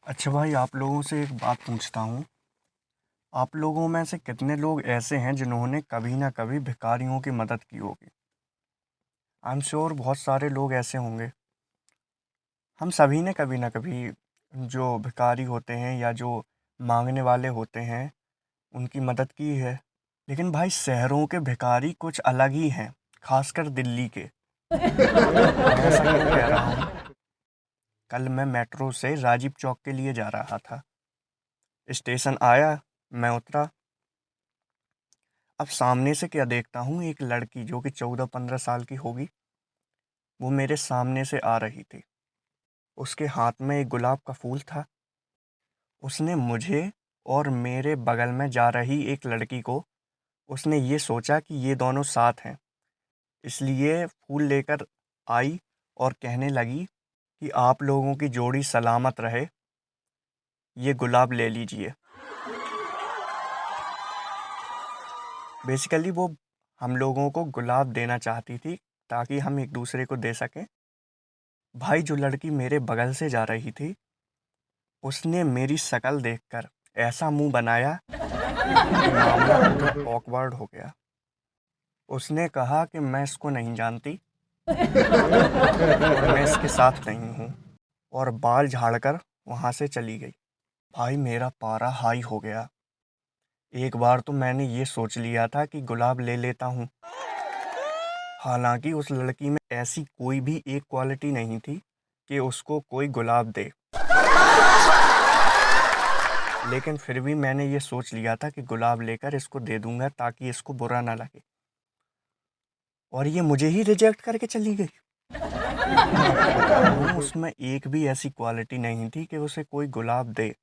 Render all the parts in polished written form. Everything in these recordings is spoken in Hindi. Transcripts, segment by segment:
अच्छा भाई, आप लोगों से एक बात पूछता हूँ। आप लोगों में से कितने लोग ऐसे हैं जिन्होंने कभी ना कभी भिखारियों की मदद की होगी? आई एम श्योर बहुत सारे लोग ऐसे होंगे। हम सभी ने कभी ना कभी जो भिखारी होते हैं या जो मांगने वाले होते हैं उनकी मदद की है। लेकिन भाई, शहरों के भिखारी कुछ अलग ही हैं, खासकर दिल्ली के। मैं ऐसा क्यों कह रहा हूँ? कल मैं मेट्रो से राजीव चौक के लिए जा रहा था। स्टेशन आया, मैं उतरा। अब सामने से क्या देखता हूँ, एक लड़की जो कि 14-15 साल की होगी, वो मेरे सामने से आ रही थी। उसके हाथ में एक गुलाब का फूल था। उसने मुझे और मेरे बगल में जा रही एक लड़की को, उसने ये सोचा कि ये दोनों साथ हैं, इसलिए फूल लेकर आई और कहने लगी कि आप लोगों की जोड़ी सलामत रहे, ये गुलाब ले लीजिए। बेसिकली वो हम लोगों को गुलाब देना चाहती थी ताकि हम एक दूसरे को दे सकें। भाई, जो लड़की मेरे बगल से जा रही थी, उसने मेरी शक्ल देखकर ऐसा मुंह बनाया कि मामला पूरा ऑकवर्ड हो गया। उसने कहा कि मैं इसको नहीं जानती और मैं इसके साथ नहीं हूँ, और बाल झाड़कर वहाँ से चली गई। भाई, मेरा पारा हाई हो गया। एक बार तो मैंने ये सोच लिया था कि गुलाब ले लेता हूँ। हालांकि उस लड़की में ऐसी कोई भी एक क्वालिटी नहीं थी कि उसको कोई गुलाब दे, लेकिन फिर भी मैंने ये सोच लिया था कि गुलाब लेकर इसको दे दूंगा ताकि इसको बुरा ना लगे, और ये मुझे ही रिजेक्ट करके चली गई। मैं आपको बता रहा हूँ, उसमें एक भी ऐसी क्वालिटी नहीं थी कि उसे कोई गुलाब दे।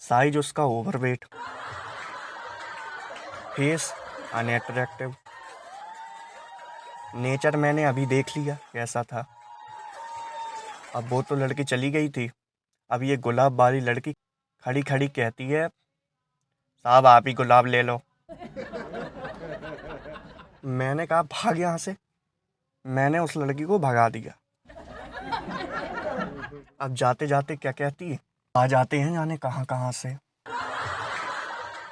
साइज उसका ओवरवेट, फेस अनअट्रैक्टिव। नेचर मैंने अभी देख लिया कैसा था। अब वो तो लड़की चली गई थी। अब ये गुलाब वाली लड़की खड़ी खड़ी कहती है, साहब आप ही गुलाब ले लो। मैंने कहा भाग यहाँ से। मैंने उस लड़की को भगा दिया। अब जाते जाते क्या कहती है, आ जाते हैं जाने कहाँ कहाँ से।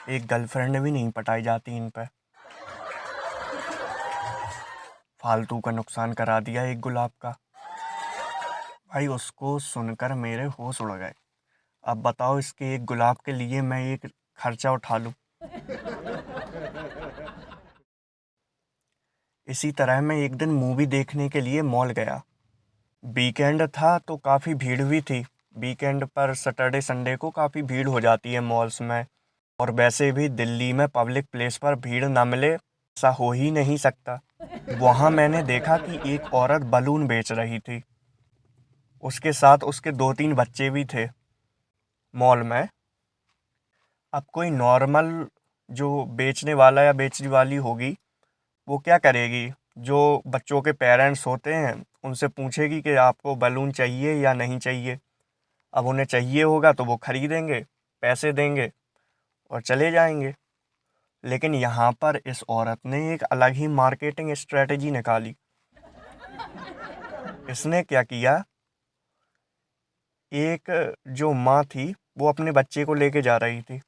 एक गर्लफ्रेंड भी नहीं पटाई जाती इन पे। फालतू का नुकसान करा दिया एक गुलाब का। भाई, उसको सुनकर मेरे होश उड़ गए। अब बताओ, इसके एक गुलाब के लिए मैं एक खर्चा उठा लूँ? इसी तरह मैं एक दिन मूवी देखने के लिए मॉल गया। वीकेंड था तो काफ़ी भीड़ भी थी। वीकेंड पर सैटरडे संडे को काफ़ी भीड़ हो जाती है मॉल्स में। और वैसे भी दिल्ली में पब्लिक प्लेस पर भीड़ ना मिले ऐसा हो ही नहीं सकता। वहाँ मैंने देखा कि एक औरत बलून बेच रही थी। उसके साथ उसके 2-3 बच्चे भी थे मॉल में। अब कोई नॉर्मल जो बेचने वाला या बेचने वाली होगी, वो क्या करेगी, जो बच्चों के पेरेंट्स होते हैं उनसे पूछेगी कि आपको बलून चाहिए या नहीं चाहिए। अब उन्हें चाहिए होगा तो वो खरीदेंगे, पैसे देंगे और चले जाएंगे। लेकिन यहाँ पर इस औरत ने एक अलग ही मार्केटिंग स्ट्रेटजी निकाली। इसने क्या किया, एक जो माँ थी वो अपने बच्चे को लेके जा रही थी,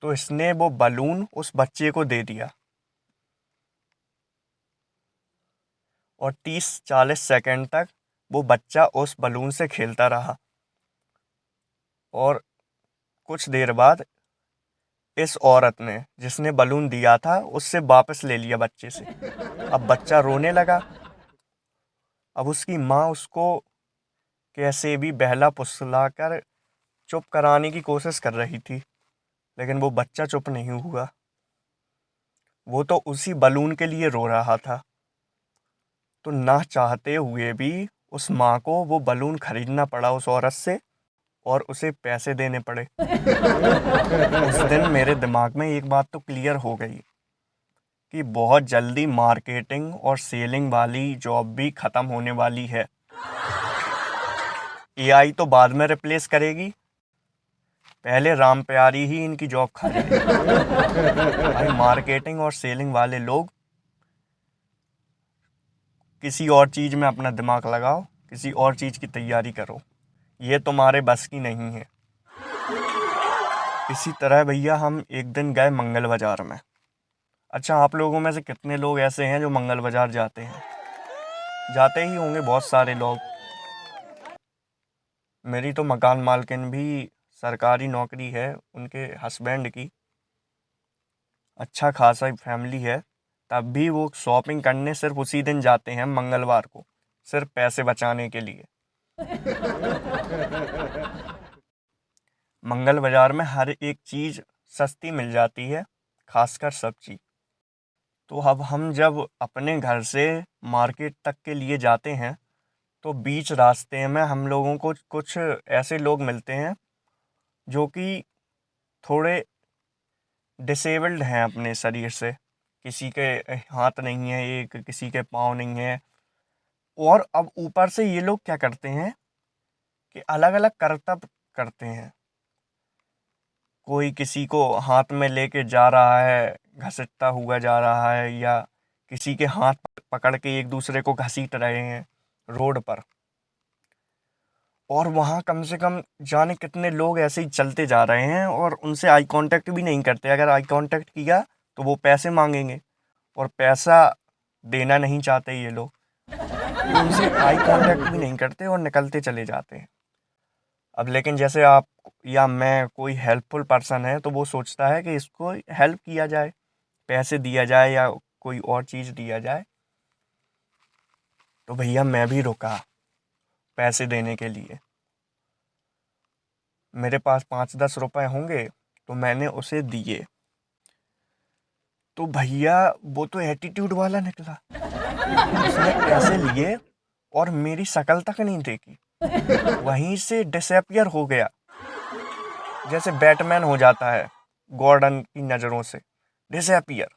तो इसने वो बलून उस बच्चे को दे दिया, और 30-40 सेकंड तक वो बच्चा उस बलून से खेलता रहा। और कुछ देर बाद इस औरत ने, जिसने बलून दिया था, उससे वापस ले लिया बच्चे से। अब बच्चा रोने लगा। अब उसकी माँ उसको कैसे भी बहला फुसला कर चुप कराने की कोशिश कर रही थी, लेकिन वो बच्चा चुप नहीं हुआ। वो तो उसी बलून के लिए रो रहा था। तो ना चाहते हुए भी उस माँ को वो बलून खरीदना पड़ा उस औरत से, और उसे पैसे देने पड़े। उस दिन मेरे दिमाग में एक बात तो क्लियर हो गई कि बहुत जल्दी मार्केटिंग और सेलिंग वाली जॉब भी ख़त्म होने वाली है। एआई तो बाद में रिप्लेस करेगी, पहले राम प्यारी ही इनकी जॉब खा जाएगी। भाई, मार्केटिंग और सेलिंग वाले लोग किसी और चीज़ में अपना दिमाग लगाओ, किसी और चीज़ की तैयारी करो। ये तुम्हारे बस की नहीं है। इसी तरह भैया हम एक दिन गए मंगल बाज़ार में। अच्छा, आप लोगों में से कितने लोग ऐसे हैं जो मंगल बाज़ार जाते हैं? जाते ही होंगे बहुत सारे लोग। मेरी तो मकान मालकिन भी सरकारी नौकरी है, उनके हस्बैंड की अच्छा खासा फैमिली है, तब भी वो शॉपिंग करने सिर्फ उसी दिन जाते हैं मंगलवार को, सिर्फ पैसे बचाने के लिए। मंगल बाज़ार में हर एक चीज़ सस्ती मिल जाती है, खासकर सब्जी। तो अब हम जब अपने घर से मार्केट तक के लिए जाते हैं तो बीच रास्ते में हम लोगों को कुछ ऐसे लोग मिलते हैं जो कि थोड़े डिसेबल्ड हैं अपने शरीर से। किसी के हाथ नहीं है, एक किसी के पाँव नहीं है। और अब ऊपर से ये लोग क्या करते हैं कि अलग अलग करतब करते हैं। कोई किसी को हाथ में लेके जा रहा है, घसीटता हुआ जा रहा है, या किसी के हाथ पकड़ के एक दूसरे को घसीट रहे हैं रोड पर। और वहाँ कम से कम जाने कितने लोग ऐसे ही चलते जा रहे हैं और उनसे आई कांटेक्ट भी नहीं करते। अगर आई कांटेक्ट किया तो वो पैसे मांगेंगे, और पैसा देना नहीं चाहते ये लोग, तो उनसे आई कांटेक्ट भी नहीं करते और निकलते चले जाते हैं। अब लेकिन जैसे आप या मैं कोई हेल्पफुल पर्सन है तो वो सोचता है कि इसको हेल्प किया जाए, पैसे दिया जाए या कोई और चीज़ दिया जाए। तो भैया मैं भी रुका पैसे देने के लिए। मेरे पास 5-10 रुपए होंगे तो मैंने उसे दिए। तो भैया वो तो एटीट्यूड वाला निकला। उसने पैसे लिए और मेरी शक्ल तक नहीं देखी, वहीं से डिसअपियर हो गया, जैसे बैटमैन हो जाता है गॉर्डन की नज़रों से। डिसअपियर।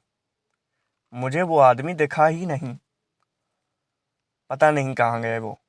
मुझे वो आदमी दिखा ही नहीं, पता नहीं कहाँ गए वो।